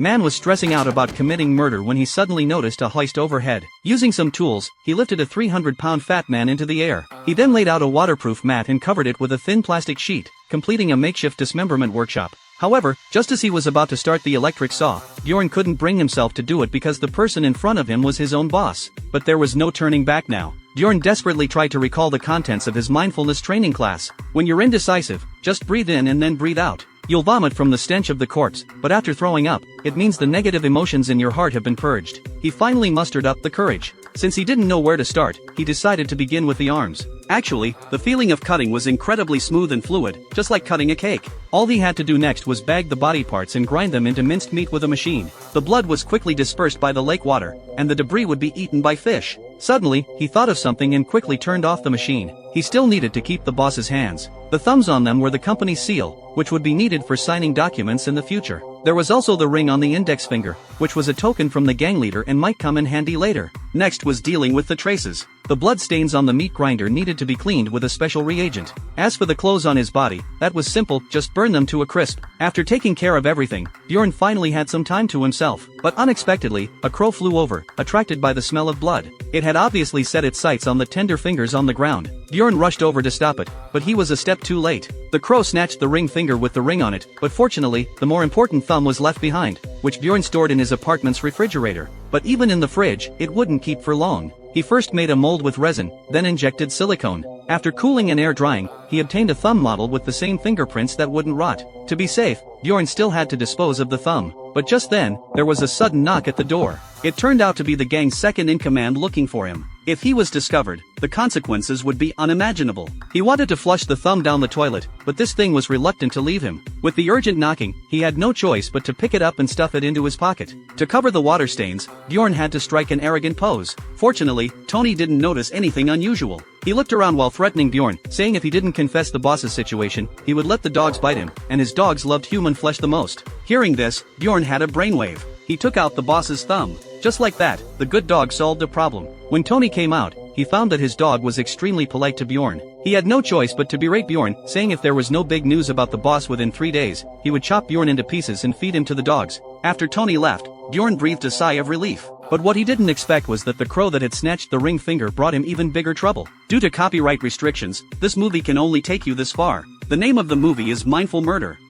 Man was stressing out about committing murder when he suddenly noticed a heist overhead. Using some tools, he lifted a 300-pound fat man into the air. He then laid out a waterproof mat and covered it with a thin plastic sheet, completing a makeshift dismemberment workshop. However, just as he was about to start the electric saw, Bjorn couldn't bring himself to do it because the person in front of him was his own boss. But there was no turning back now. Bjorn desperately tried to recall the contents of his mindfulness training class. When you're indecisive, just breathe in and then breathe out. You'll vomit from the stench of the corpse, but after throwing up, it means the negative emotions in your heart have been purged. He finally mustered up the courage. Since he didn't know where to start, he decided to begin with the arms. Actually, the feeling of cutting was incredibly smooth and fluid, just like cutting a cake. All he had to do next was bag the body parts and grind them into minced meat with a machine. The blood was quickly dispersed by the lake water, and the debris would be eaten by fish. Suddenly, he thought of something and quickly turned off the machine. He still needed to keep the boss's hands. The thumbs on them were the company's seal, which would be needed for signing documents in the future. There was also the ring on the index finger, which was a token from the gang leader and might come in handy later. Next was dealing with the traces. The blood stains on the meat grinder needed to be cleaned with a special reagent. As for the clothes on his body, that was simple, just burn them to a crisp. After taking care of everything, Bjorn finally had some time to himself. But unexpectedly, a crow flew over, attracted by the smell of blood. It had obviously set its sights on the tender fingers on the ground. Bjorn rushed over to stop it, but he was a step too late. The crow snatched the ring finger with the ring on it, but fortunately, the more important thumb was left behind, which Bjorn stored in his apartment's refrigerator. But even in the fridge, it wouldn't keep for long. He first made a mold with resin, then injected silicone. After cooling and air drying, he obtained a thumb model with the same fingerprints that wouldn't rot. To be safe, Bjorn still had to dispose of the thumb. But just then, there was a sudden knock at the door. It turned out to be the gang's second-in-command looking for him. If he was discovered, the consequences would be unimaginable. He wanted to flush the thumb down the toilet, but this thing was reluctant to leave him. With the urgent knocking, he had no choice but to pick it up and stuff it into his pocket. To cover the water stains, Bjorn had to strike an arrogant pose. Fortunately, Tony didn't notice anything unusual. He looked around while threatening Bjorn, saying if he didn't confess the boss's situation, he would let the dogs bite him, and his dogs loved human flesh the most. Hearing this, Bjorn had a brainwave. He took out the boss's thumb. Just like that, the good dog solved the problem. When Tony came out, he found that his dog was extremely polite to Bjorn. He had no choice but to berate Bjorn, saying if there was no big news about the boss within 3 days, he would chop Bjorn into pieces and feed him to the dogs. After Tony left, Bjorn breathed a sigh of relief. But what he didn't expect was that the crow that had snatched the ring finger brought him even bigger trouble. Due to copyright restrictions, this movie can only take you this far. The name of the movie is Mindful Murder.